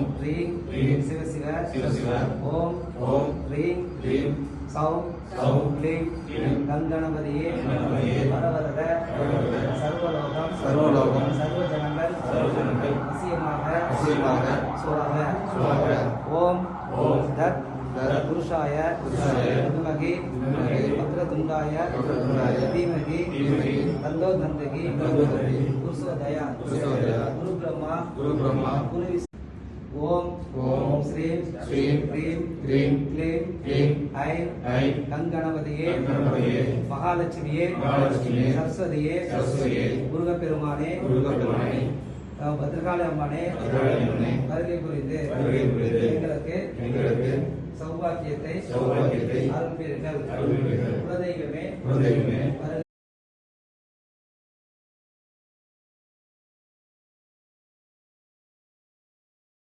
ஓம் ரீம் சிவ சிவ சிவ சிவ ஓம் ஓம் ரீம் ரீம் சௌம் சௌம் க்ளீம் கங்கணபதியே வரவரத சர்வலோகம் சர்வலோகம் சர்வஜனங்கள் வசியமாக சுவாக ஓம் ஓம் தத் தத் புருஷாய வித்மகி வக்ரதுண்டாய தீமகி தந்தோ தந்தகி புருஷோதயா குரு பிரம்மா குரு விஷ்ணு ஓம் ஓம் ஸ்ரீம் ஸ்ரீம் க்ரீம் க்ரீம் க்ளீம் க்ளீம் ஐம் ஐம் கங்கணபதியே கங்கணபதியே மகாலட்சுமியே மகாலட்சுமியே சரஸ்வதியே சரஸ்வதியே முருகப்பெருமானே முருகப்பெருமானே பத்ரகாளி அம்மானே பத்ரகாளி அம்மனே வருகை புரிந்து எங்களுக்கு சௌபாக்கியத்தை சௌபாக்கியத்தை அருள்பீர்கள் அருள்பீர்கள். குலதெய்வமே குலதெய்வமே வருக